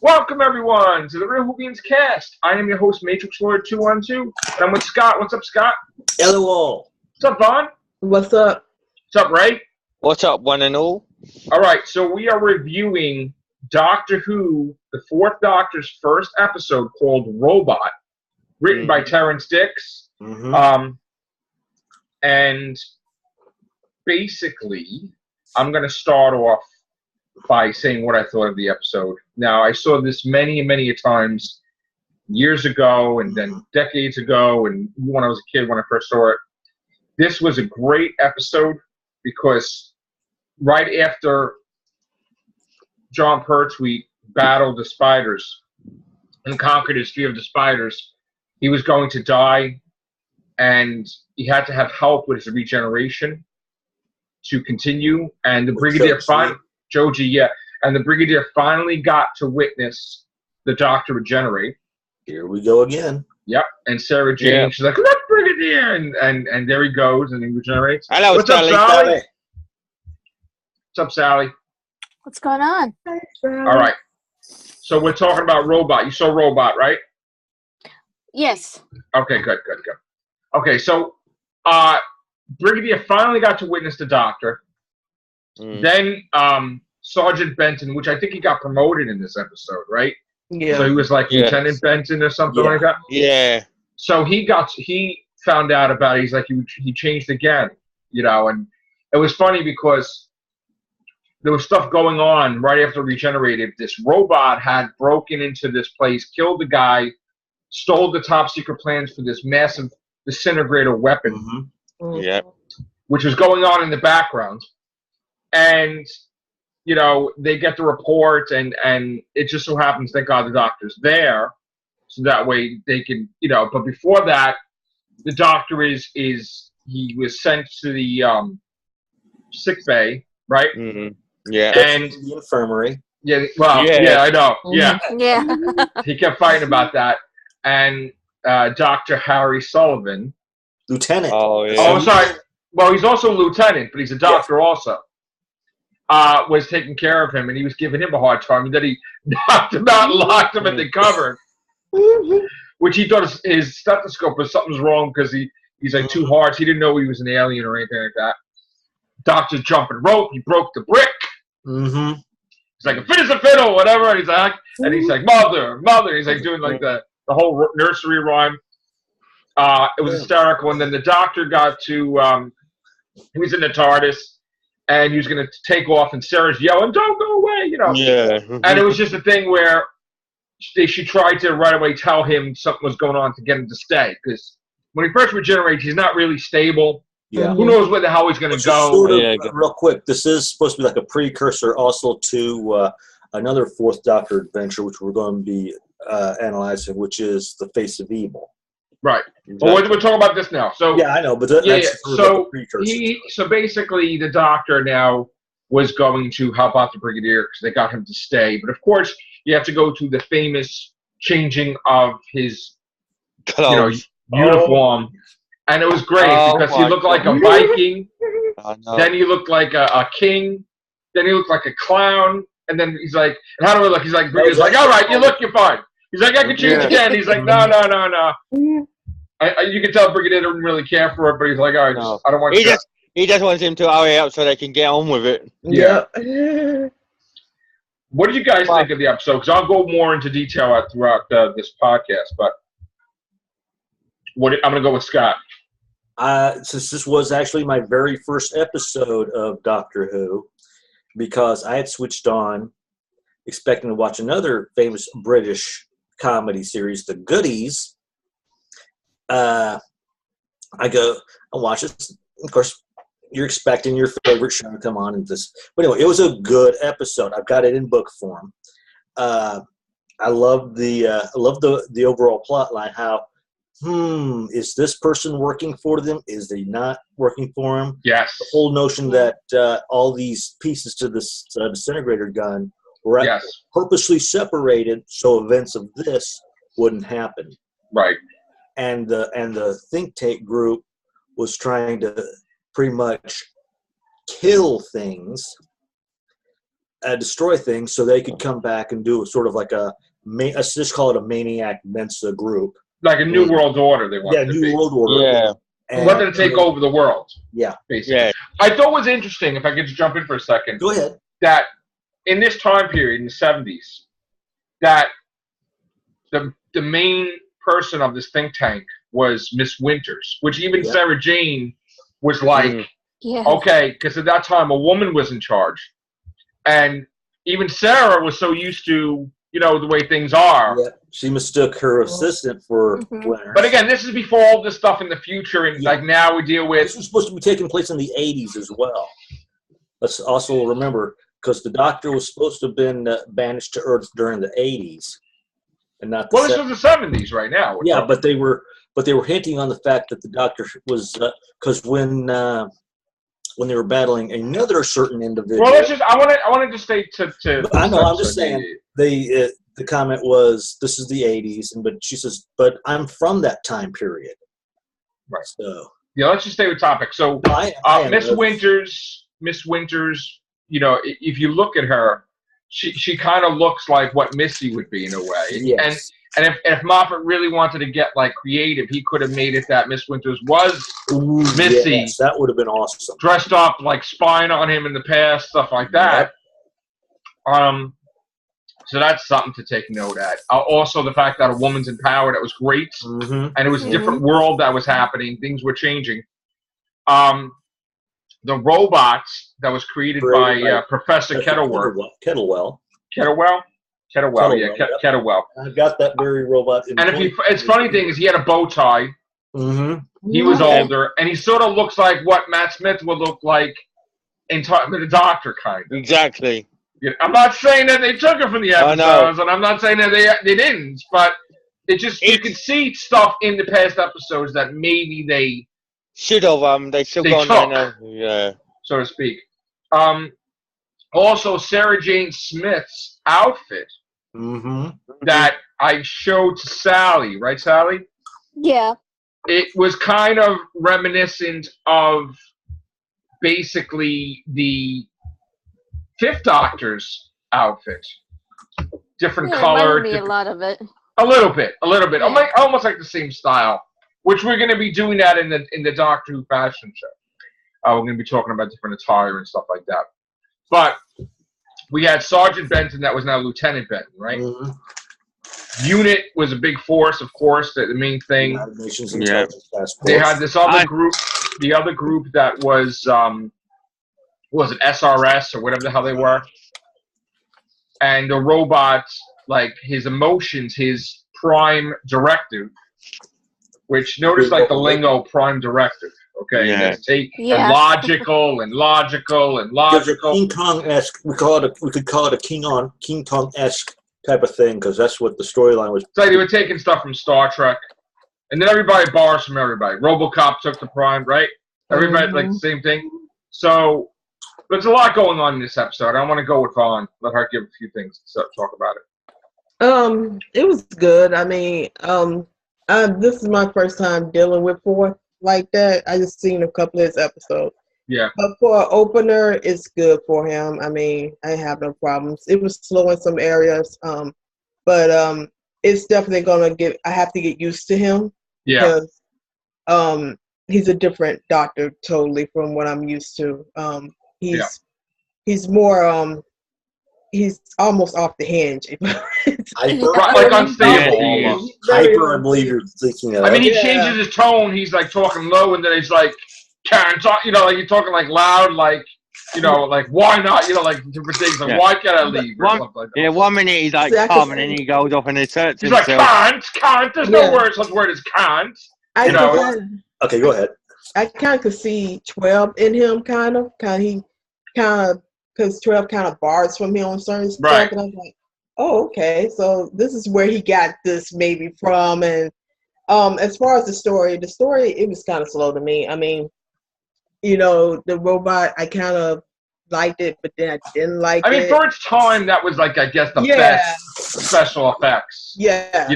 Welcome, everyone, to the Real Whovians cast. I am your host, Matrix Lord 212, and I'm with Scott. What's up, Scott? Hello. What's up, Vaughn? What's up? What's up, Ray? What's up, one and all? All right, so we are reviewing Doctor Who, the Fourth Doctor's first episode called Robot, written by Terrence Dicks. And basically, I'm going to start off by saying what I thought of the episode. Now, I saw this many times years ago and then decades ago, and when I was a kid when I first saw it. This was a great episode because right after John Pertwee battled the spiders and conquered his fear of the spiders, he was going to die, and he had to have help with his regeneration to continue. And the Brigadier Joji, yeah. And the Brigadier finally got to witness the Doctor regenerate. Here we go again. Yep. And Sarah Jane, she's like, look, Brigadier! And there he goes, and he regenerates. Hello, What's up, Sally? Sally? What's up, Sally? What's going on? All right. So we're talking about Robot. You saw Robot, right? Yes. Okay, good. Okay, so Brigadier finally got to witness the Doctor. Then Sergeant Benton, which I think he got promoted in this episode, right? Yeah. So he was like Lieutenant Benton or something like that. Yeah. So he found out about it. He's like, he changed again, and it was funny because there was stuff going on right after Regenerated. This robot had broken into this place, killed the guy, stole the top secret plans for this massive disintegrator weapon, which was going on in the background. And, they get the report, and it just so happens, thank God, the Doctor's there, so that way they can, but before that, the Doctor he was sent to the sick bay, right? Yeah. And the infirmary. Yeah, well, yeah, I know, yeah. Yeah. He kept fighting about that, and Dr. Harry Sullivan. Lieutenant. Oh, yeah. Oh, I'm sorry. Well, he's also a lieutenant, but he's a doctor also. Was taking care of him, and he was giving him a hard time, and then he knocked him out and locked him in the cupboard, which he thought his stethoscope was something's wrong because he's like too hard. He didn't know he was an alien or anything like that. Doctor's jumping rope. He broke the brick. He's like, a fit is a fiddle, whatever. And he's like, mother. He's like doing like the whole nursery rhyme. It was hysterical. And then the Doctor got to, he was in the TARDIS, and he was going to take off, and Sarah's yelling, don't go away, Yeah. And it was just a thing where she tried to right away tell him something was going on to get him to stay, because when he first regenerates, he's not really stable. Yeah. Who knows where the hell he's going to go? Sort of, real quick, this is supposed to be like a precursor also to another Fourth Doctor adventure, which we're going to be analyzing, which is The Face of Evil. Right. Exactly. Well, we're talking about this now. So yeah, I know, but that's sort of like a precursor. So basically, the Doctor now was going to help out the Brigadier because they got him to stay. But of course, you have to go to the famous changing of his uniform. And it was great because he looked like a Viking. Then he looked like a king. Then he looked like a clown. And then he's like, and how do I look? He's like, Brigadier's like, all right, you're fine. He's like, I can change again. He's like, no. You can tell Brigadier didn't really care for it, but he's like, all right, I don't want to. He just wants him to hurry up so they can get on with it. Yeah. What do you guys think of the episode? Because I'll go more into detail throughout this podcast, but I'm going to go with Scott. Since this was actually my very first episode of Doctor Who, because I had switched on expecting to watch another famous British comedy series, The Goodies. I watch it. Of course, you're expecting your favorite show to come on, but anyway, it was a good episode. I've got it in book form. I love the overall plot line. How is this person working for them? Is they not working for them? Yes. The whole notion that all these pieces to this disintegrator gun were purposely separated so events of this wouldn't happen. Right. And the think tank group was trying to pretty much kill things destroy things so they could come back and do sort of like let's just call it a Maniac Mensa group. Like a New World Order, they wanted to be. New World Order. Yeah. And Wanted to take over the world. Yeah. Basically. Yeah. I thought it was interesting, if I could just jump in for a second, Go ahead. that in this time period, in the 70s, that the main person of this think tank was Miss Winters, which even Sarah Jane was like, Yeah. okay, because at that time a woman was in charge. And even Sarah was so used to, the way things are. Yeah. She mistook her assistant for Winters. But again, this is before all this stuff in the future, and like now we deal with. This was supposed to be taking place in the 80s as well. Let's also remember, because the Doctor was supposed to have been banished to Earth during the 80s, and not the. Well, this was the 70s right now. Yeah, but they were hinting on the fact that the Doctor was because when they were battling another certain individual. Well, I wanted to say to I know. I'm just saying the comment was this is the 80s, but she says, but I'm from that time period. Right. So yeah, let's just stay with topic. So Miss Winters, if you look at her, she kind of looks like what Missy would be in a way. Yes. And if Moffat really wanted to get like creative, he could have made it that Miss Winters was Missy. Yes, that would have been awesome. Dressed up, like spying on him in the past, stuff like that. Yep. So that's something to take note at. Also, the fact that a woman's in power, that was great. And it was a different world that was happening. Things were changing. The robot that was created by Professor Kettlewell. Kettlewell. I've got that very robot. It's funny thing is he had a bow tie. He was older, and he sort of looks like what Matt Smith would look like in the Doctor, kind of. Exactly. I'm not saying that they took it from the episodes, and I'm not saying that they didn't, but you can see stuff in the past episodes that maybe they should have. They still gone there, so to speak. Also, Sarah Jane Smith's outfit that I showed to Sally, right, Sally? Yeah. It was kind of reminiscent of basically the Fifth Doctor's outfit. Different color. Me a lot of it. A little bit. Yeah. Almost like the same style, which we're going to be doing that in the Doctor Who fashion show. We're going to be talking about different attire and stuff like that. But we had Sergeant Benton, that was now Lieutenant Benton, right? Unit was a big force, of course, the main thing. They had this other group, the other group that was it SRS or whatever the hell they were? And the robot, like his emotions, his prime directive, which notice like the lingo prime directive. Okay, and logical. King Kong-esque. We could call it a King Kong-esque type of thing because that's what the storyline was. It's like they were taking stuff from Star Trek, and then everybody borrows from everybody. RoboCop took the Prime, right? Everybody like the same thing. So there's a lot going on in this episode. I want to go with Vaughn. Let her give a few things to talk about it. It was good. I mean, this is my first time dealing with Forth like that. I just seen a couple of his episodes. Yeah. But for an opener, it's good for him. I mean, I have no problems. It was slow in some areas, but it's definitely I have to get used to him. Yeah. Because he's a different Doctor totally from what I'm used to. He's more he's almost off the hinge. Like unstable. Hyper, I believe you're thinking of. I mean, he changes his tone. He's like talking low, and then he's like, "Can't talk," like you're talking like loud, like like why not? Like different things. Like why can't I leave? Or something like that. Yeah, 1 minute he's like calm, and then he goes off and he searches himself. He's like can't. There's no word. Such word as can't. Okay, go ahead. I kind of could see 12 in him, because 12 kind of bars from him on certain stuff, right. And I was like, oh, okay, so this is where he got this maybe from. And as far as the story, it was kind of slow to me. I mean, the robot, I kind of liked it, but then I didn't like it. I mean, for its time, that was like, I guess, the best special effects. Yeah.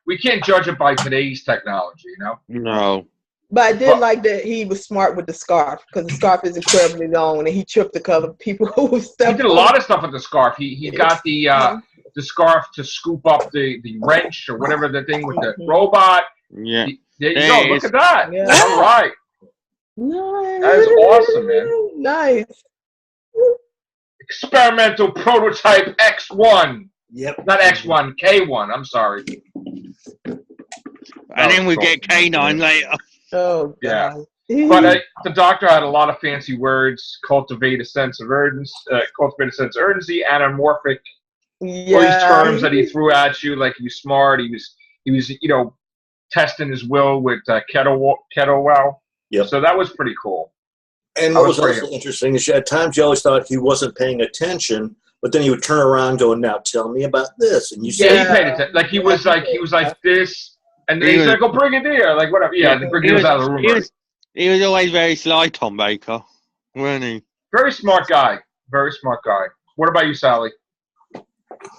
We can't judge it by today's technology, No. But I did like that he was smart with the scarf because the scarf is incredibly long and he tripped a couple of people who stepped. He did a lot of stuff with the scarf. He got the scarf to scoop up the wrench or whatever the thing with the robot. Yeah. There you go. Look at that. Yeah. All right. Nice. That is awesome, man. Nice. Experimental prototype X1. Yep. Not X1, K1. I'm sorry. And then we get K9 later. Oh, Yeah. God. But the doctor had a lot of fancy words. Cultivate a sense of urgency. Anamorphic. All these terms that he threw at you, like he was smart. He was testing his will with Kettlewell. Yep. So that was pretty cool. And what was also interesting is at times you always thought he wasn't paying attention, but then he would turn around and go, "Now tell me about this." And you he paid attention. Like he was like this, and then he's like, "Oh, Brigadier," like whatever. Yeah, the Brigadier was out of the room. He was always very sly, Tom Baker, wasn't he? Very smart guy. Very smart guy. What about you, Sally?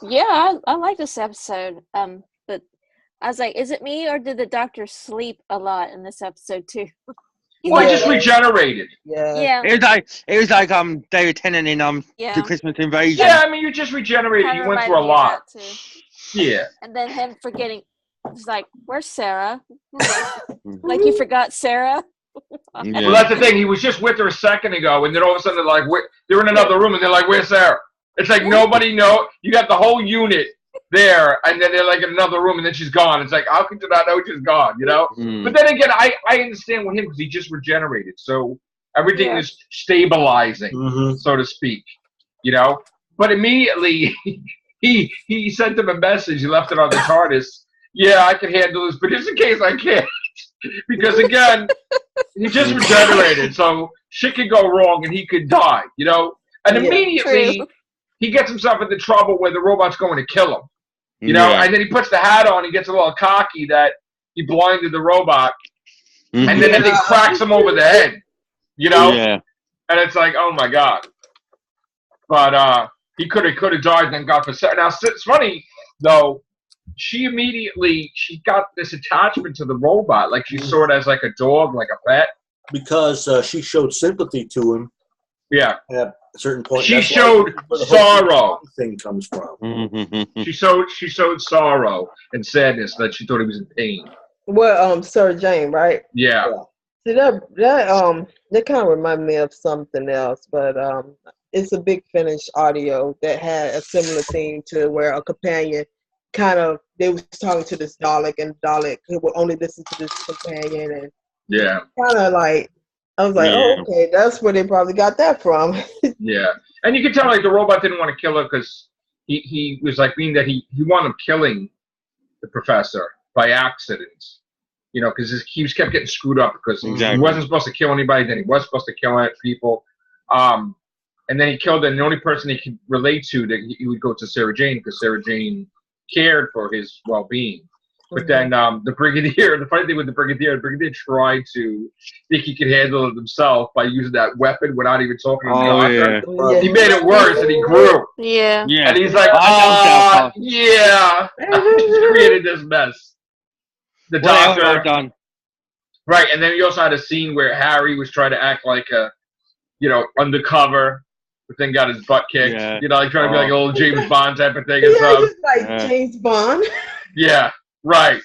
Yeah, I like this episode. But I was like, is it me or did the doctor sleep a lot in this episode too? Well, he just regenerated. Yeah. It was like David Tennant in The Christmas Invasion. Yeah, I mean you just regenerated. You went through a lot. Yeah. And then him forgetting. He's like, "Where's Sarah?" Like you forgot Sarah. Yeah. Well, that's the thing. He was just with her a second ago, and then all of a sudden they're in another room, and they're like, "Where's Sarah?" It's like nobody know. You got the whole unit there, and then they're like in another room, and then she's gone. It's like, how could you not know she's gone? You know. But then again, I understand with him because he just regenerated, so everything is stabilizing, so to speak. You know. But immediately he sent him a message. He left it on the TARDIS. Yeah, I can handle this, but just in case I can't, because again, he just regenerated, so shit could go wrong and he could die. You know. And immediately he gets himself into trouble where the robot's going to kill him. You know, and then he puts the hat on. He gets a little cocky that he blinded the robot, and then the thing cracks him over the head. You know, and it's like, oh my god. But he could have died. Then got for now. It's funny though. She got this attachment to the robot, like she saw it as like a dog, like a pet. Because she showed sympathy to him. Yeah. At a certain point. She showed sorrow. Thing comes from. She showed sorrow and sadness that she thought he was in pain. Well, Sarah Jane, right? Yeah. See that kind of reminded me of something else, but it's a Big Finish audio that had a similar theme to where a companion they was talking to this Dalek, and Dalek would only listen to this companion, and kind of like I was like, oh, okay, that's where they probably got that from. Yeah, and you could tell like the robot didn't want to kill her because he was like meaning that he wound up killing the professor by accident. You know, because he was kept getting screwed up because he wasn't supposed to kill anybody, then he was supposed to kill people. And then he killed her, and the only person he could relate to that he would go to Sarah Jane because Sarah Jane cared for his well-being. But then the funny thing with the Brigadier tried to think he could handle it himself by using that weapon without even talking to the doctor. He made it worse, and he grew. Yeah. And he's like, yeah. I just created this mess. The doctor. Done. Right, and then you also had a scene where Harry was trying to act like undercover, but then got his butt kicked. Yeah. You know, like trying to be like a little James Bond type of thing. And stuff. Like James Bond. Yeah, right.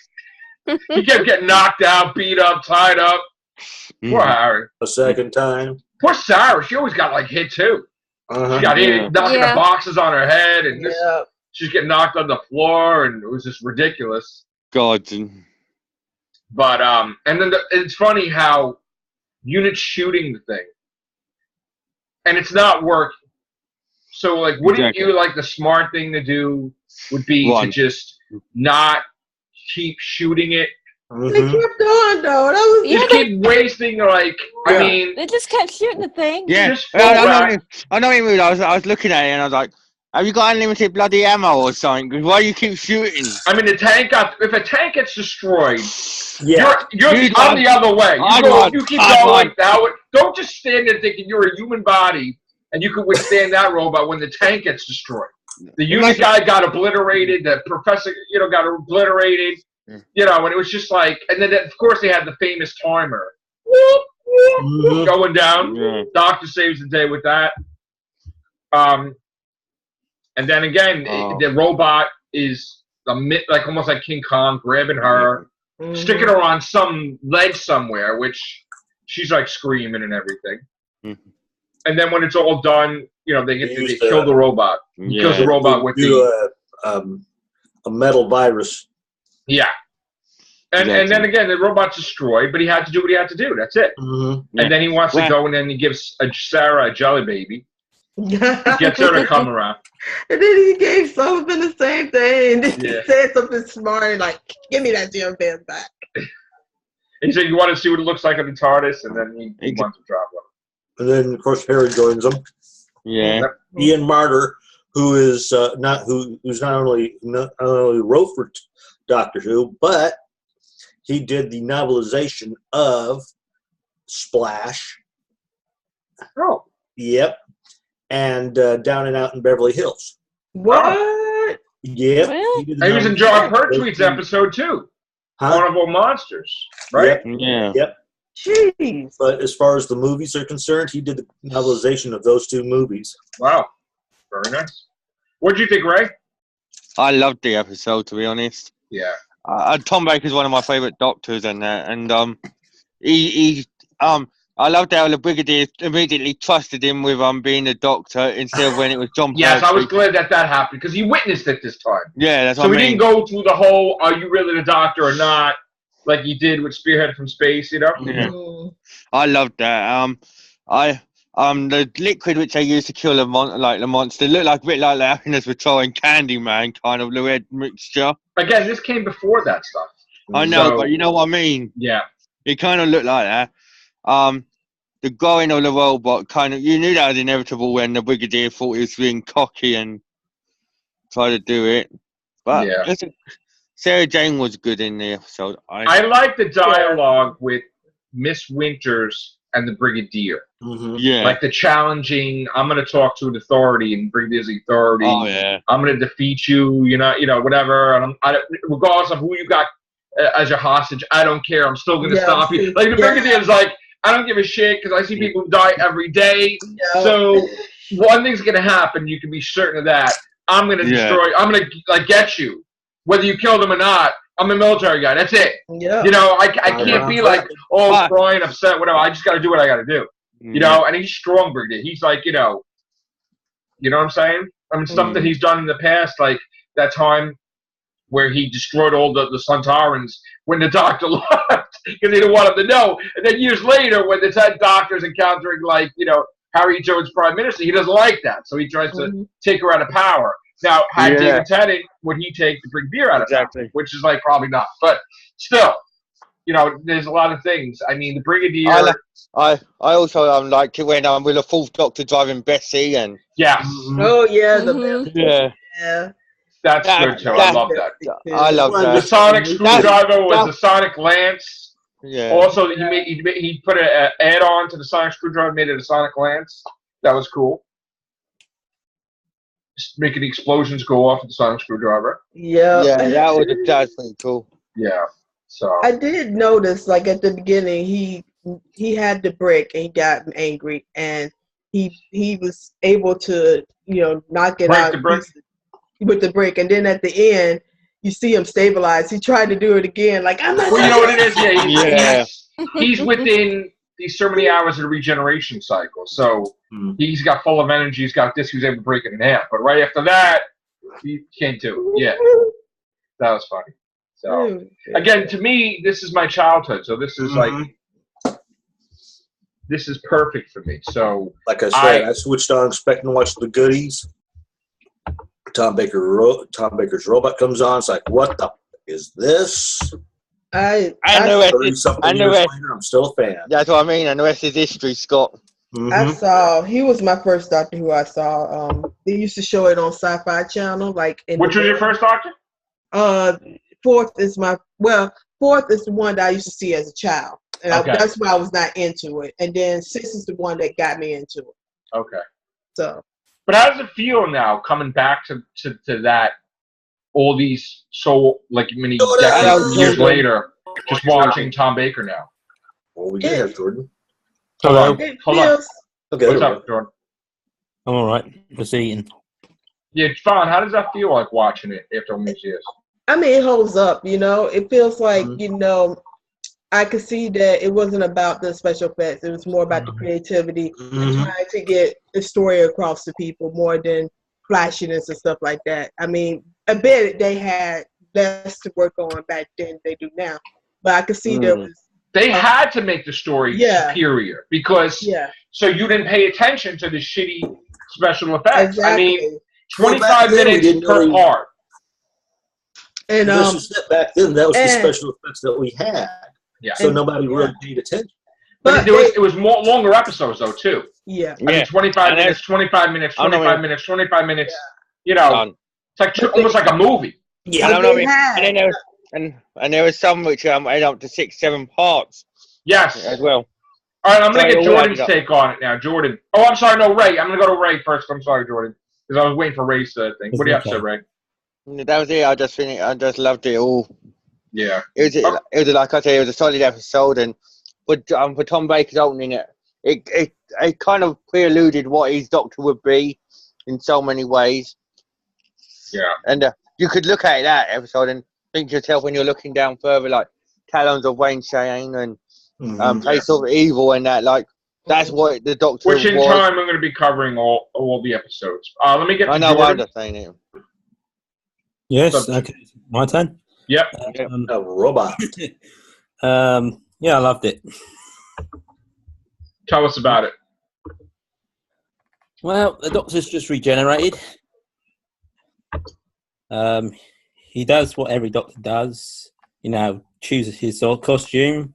He kept getting knocked out, beat up, tied up. Poor Harry. A second time. Poor Sarah. She always got like hit too. She got hit, knocking the boxes on her head, and she's getting knocked on the floor, and it was just ridiculous. God. But and then it's funny how units shooting the thing, and it's not working. So like, wouldn't you like the smart thing to do would be to just not keep shooting it? They kept on though. That was keep wasting I mean, they just kept shooting the thing. Yeah, I know what you mean. I was looking at it and I was like, have you got unlimited bloody ammo or something? Because why do you keep shooting? I mean, if a tank gets destroyed, you're on the other way. You keep going. Don't just stand there thinking you're a human body and you could withstand that robot when the tank gets destroyed. The unit guy got obliterated. The professor, got obliterated. And it was just like, and then of course they had the famous timer whoop, whoop, Mhm. going down. Yeah. Doctor saves the day with that. And then again, the robot is like almost like King Kong, grabbing her, sticking her on some ledge somewhere, which she's like screaming and everything. Mhm. And then when it's all done, you know, they Use kill the robot. He kills the Yeah. robot with do a metal virus. yeah. And Exactly. then again, the robot's destroyed, but he had to do what he had to do. That's it. Mm-hmm. Yeah. And then he wants to go, and then he gives Sarah a jelly baby. Gets her to come around. And then he gave Sullivan the same thing. And Yeah. he said something smart, like, give me that damn van back. He said, you want to see what it looks like on the TARDIS? And then he wants to drop one. And then, of course, Harry joins them. Yeah. Ian Marter, who's not only wrote for Doctor Who, but he did the novelization of Splash. Oh. Yep. And Down and Out in Beverly Hills. What? Yep. Really? He, did the And he was in John novelization. Pertwee's episode, too. Huh? Carnival Monsters, right? Yep. Yeah. Yep. Jeez. But as far as the movies are concerned, he did the novelization of those two movies. Wow. Very nice. What did you think, Ray? I loved the episode, to be honest. Yeah. Tom Baker's one of my favourite doctors in there, and I loved how the Brigadier immediately trusted him with being a doctor instead of when it was John. Yes, I was Pertwee. glad that happened because he witnessed it this time. Yeah, that's So what we I mean. didn't go through the whole, are you really the doctor or not, like he did with Spearhead from Space, you know? Yeah. Mm. I loved that. The liquid which they used to kill the monster looked like a bit like the Happiness Patrol and Candyman kind of the red mixture. Again, this came before that stuff. I know, So, but you know what I mean. yeah. It kind of looked like that. The growing of the robot kind of, you knew that was inevitable when the Brigadier thought he was being cocky and tried to do it. But Yeah. Sarah Jane was good in the episode. I like the dialogue with Miss Winters and the Brigadier. Mm-hmm. yeah. Like the challenging, I'm going to talk to an authority and Brigadier's the authority. Oh, yeah. I'm going to defeat you, whatever. And regardless of who you got as your hostage, I don't care. I'm still going to stop you. Like the Brigadier's like, I don't give a shit because I see people die every day. Yeah. So one thing's going to happen. You can be certain of that. I'm going to destroy. I'm going to get you, whether you kill them or not. I'm a military guy. That's it. Yeah. I can't be like, crying, upset, whatever. I just got to do what I got to do. And he's strong, Brigadier. He's like, you know what I'm saying? I mean, stuff that he's done in the past, like that time where he destroyed all the Suntarans when the doctor left because he didn't want him to know. And then years later, when the 10 doctors encountering, like, Harry Jones Prime Minister, he doesn't like that. So he tries to take her out of power. Now, had David Tennant, would he take the Brigadier out of power? Which is like probably not. But still, there's a lot of things. I mean, the Brigadier. I also liked it when with the fourth Doctor driving Bessie and yes. Oh yeah, yeah. That's good too. I love that. I love that. The sonic screwdriver was the sonic lance. Yeah. Also, he put an add-on to the sonic screwdriver, made it a sonic lance. That was cool. Just making the explosions go off with the sonic screwdriver. Yeah. Yeah, that's pretty cool. Yeah. So I did notice, like at the beginning, he had the brick and he got angry, and he was able to knock it break out the brick. With the brick, and then at the end you see him stabilize. He tried to do it again, like I'm not. Well, you know what it is? Yeah, Yeah. he's within these so many hours of the regeneration cycle, so he's got full of energy. He's got this. He was able to break it in half, but right after that, he can't do it. Yeah, that was funny. So again, to me, this is my childhood. So this is this is perfect for me. So like I said, I switched on expecting to watch the goodies. Tom Baker's robot comes on. It's like, what the is this? I know it. 30-something years later, I'm still a fan. That's what I mean, and the rest is history, Scott. I saw. He was my first Doctor Who I saw. They used to show it on Sci-Fi Channel. Like, which was your first Doctor? Fourth is the one that I used to see as a child, and that's why I was not into it. And then 6 is the one that got me into it. Okay. So. But how does it feel now coming back to that? All these many decades, years later, just watching Tom Baker now. Well, we did have Jordan. Hold Hello. on. It Hold on. feels Okay. What's there we up, Jordan? I'm all right. Just eating. Yeah, Fallon, how does that feel like watching it after all these years? I mean, it holds up, you know. It feels like, Mhm. you know, I could see that it wasn't about the special effects. It was more about the creativity and Mhm. trying to get the story across to people more than flashiness and stuff like that. I mean, I bet they had less to work on back then than they do now. But I could see there Mm. was, They had to make the story Yeah. superior because yeah, so you didn't pay attention to the shitty special effects. I exactly. mean, Well, back 25 then, we minutes didn't per really- part. And Let's just step back then. That was the and- special effects that we had. Yeah. So And- nobody yeah. really paid attention. But it was more longer episodes though too. yeah, I mean, 25 minutes, 25 minutes, I know 25 it. minutes, 25 minutes. You know, Done. it's like almost like a movie. Yeah. And I know they it. had. And then there was some which added up to 6-7 parts Yes. as well. All right, I'm going So to get it all Jordan's added up. take on it now. Jordan. Oh, I'm sorry. No, Ray. I'm going to go to Ray first. I'm sorry, Jordan. Because I was waiting for Ray's thing. What do you have to say, Ray? That was it. I just loved it all. Yeah. It was like I said, it was a solid episode, and for Tom Baker's opening it kind of preluded what his Doctor would be in so many ways. Yeah. And you could look at that episode and think to yourself when you're looking down further, like Talons of Wayne Shane and Mhm. Place of Evil, and that that's what the Doctor Which in was. time I'm going to be covering all the episodes. Let me get to I know why Jordan. I'm saying it. Yes. Okay. My turn. Yep. A robot. Yeah, I loved it. Tell us about it. Well, the Doctor's just regenerated. He does what every Doctor does. You know, chooses his old costume.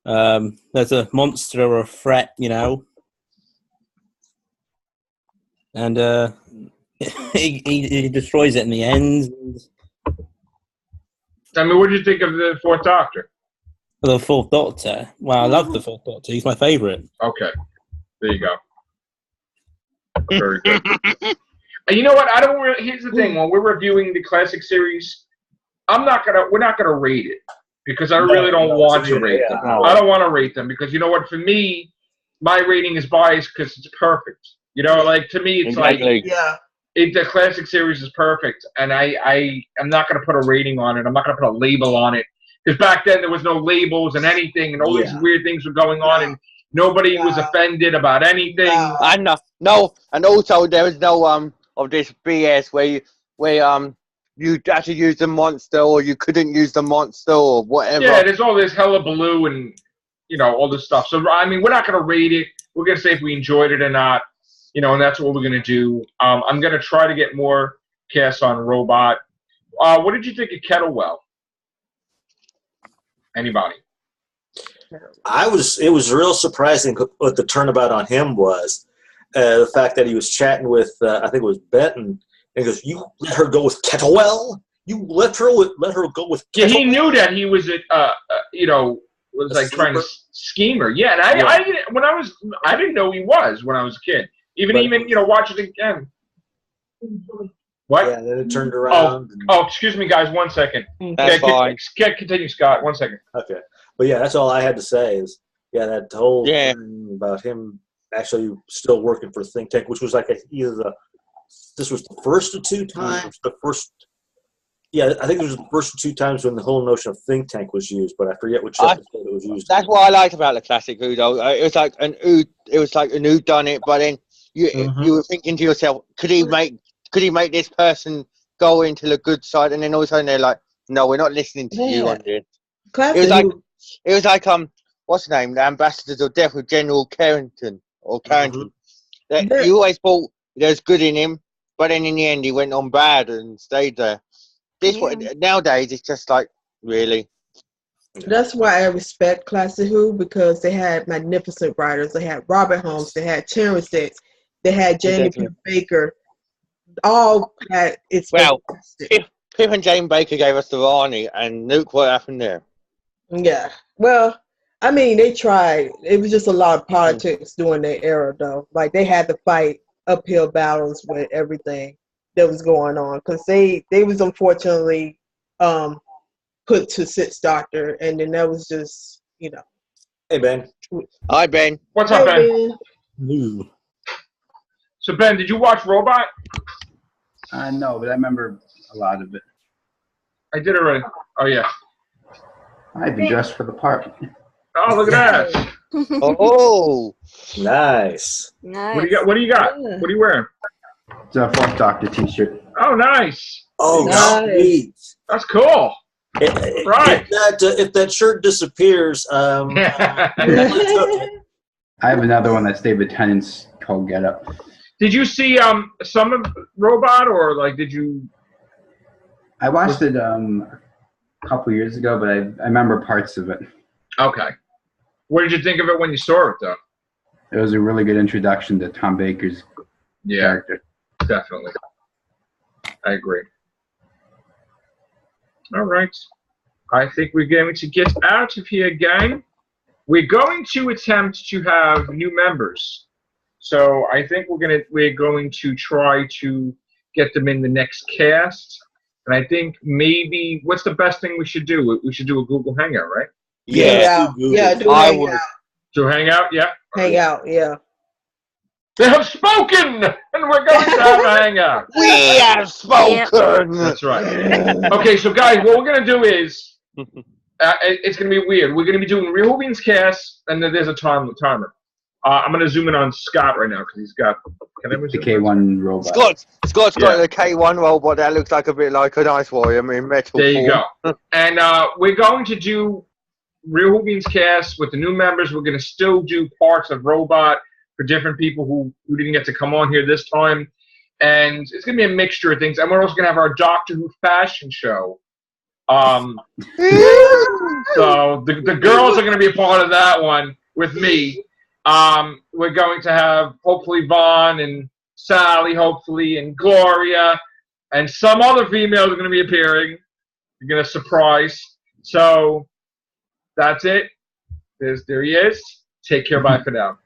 There's a monster or a threat, you know, and he destroys it in the end. I mean, what did you think of the Fourth Doctor? The Fourth Doctor. Well, I love the Fourth Doctor. He's my favourite. Okay. There you go. Very good. And you know what? I don't really. Here's the thing: when we're reviewing the classic series, we're not gonna rate it because I really don't want to rate them. I don't want to rate them because you know what? For me, my rating is biased because it's perfect. You know, like to me, it's Exactly. Yeah. the classic series is perfect, and I am not gonna put a rating on it. I'm not gonna put a label on it because back then there was no labels and anything, and all these weird things were going on, and nobody was offended about anything. And and also there was no of this BS where you had to use the monster or you couldn't use the monster or whatever. Yeah, there's all this hullabaloo and you know all this stuff. So I mean, we're not gonna rate it. We're gonna say if we enjoyed it or not. You know, and that's what we're gonna do. I'm gonna try to get more casts on Robot. What did you think of Kettlewell? Anybody? It was real surprising what the turnabout on him was. The fact that he was chatting with, I think it was Benton, and he goes, "You let her go with Kettlewell? You let her go with Kettlewell?" Yeah, he knew that he was was like trying to schemer. Yeah, and I didn't know he was when I was a kid. Even watch it again. What? Yeah, and then it turned around. Oh, excuse me, guys. 1 second. That's fine. Continue, Scott. 1 second. Okay, but yeah, that's all I had to say is that whole Yeah. thing about him actually still working for Think Tank, which was like this was the first of two times. The first, yeah, I think it was the first 2 times when the whole notion of Think Tank was used, but I forget which episode it was used. That's what I liked about the classic Who though. It was like an who done it, but then you were thinking to yourself, could he make this person go into the good side? And then all of a sudden they're like, no, we're not listening to you on this. Classic. It was like what's the name? The Ambassadors of Death with General Carrington or Carrington. That you always thought there's good in him, but then in the end he went on bad and stayed there. Nowadays it's just like, really. That's why I respect Classic Who, because they had magnificent writers. They had Robert Holmes, they had Terrence Dix, they had Jamie P. Baker. All had its Pip and Jane Baker gave us the Rani, and look what happened there. Yeah. Well, I mean, they tried. It was just a lot of politics during their era, though. Like, they had to fight uphill battles with everything that was going on, because they was unfortunately put to Sixth Doctor, and then that was just, Hey, Ben. Hi, Ben. What's up, Ben? Ben. Ooh. So, Ben, did you watch Robot? No, but I remember a lot of it. I did already. Oh, yeah. I've been dressed for the part. Oh, look at that. Oh, Nice. Nice. What do you got? What do you got? Yeah. What are you wearing? It's a Fourth Doctor T-shirt. Oh, nice. Oh, Nice. sweet. That's cool. Right. If that shirt disappears, I have another one that's David Tennant's called Get Up. Did you see some of Robot, or like did you? I watched it a couple years ago, but I remember parts of it. Okay. What did you think of it when you saw it, though? It was a really good introduction to Tom Baker's character. Definitely. I agree. All right. I think we're going to get out of here, gang. We're going to attempt to have new members. So I think we're going to try to get them in the next cast. And I think maybe what's the best thing we should do? We should do a Google Hangout, right? yeah. Yeah, do I hang would. out. To Hangout, yeah. Hang out, yeah. They have spoken, and we're going to have a hangout. We have spoken. That's right. Okay, so guys, what we're gonna do is, it's gonna be weird. We're gonna be doing Real Whovians cast, and then there's a timer. I'm gonna zoom in on Scott right now because he's got. Can I The K1 robot. Scott's got the K1 robot that looks like a bit like an ice warrior. I mean, metal. There you form. go. And we're going to do Real Whovians cast with the new members. We're gonna still do parts of Robot for different people who didn't get to come on here this time. And it's going to be a mixture of things. And we're also going to have our Doctor Who fashion show. So the girls are going to be a part of that one with me. We're going to have, hopefully, Vaughn and Sally, hopefully, and Gloria. And some other females are going to be appearing. You're going to surprise. So that's it. There he is. Take care. Bye for now.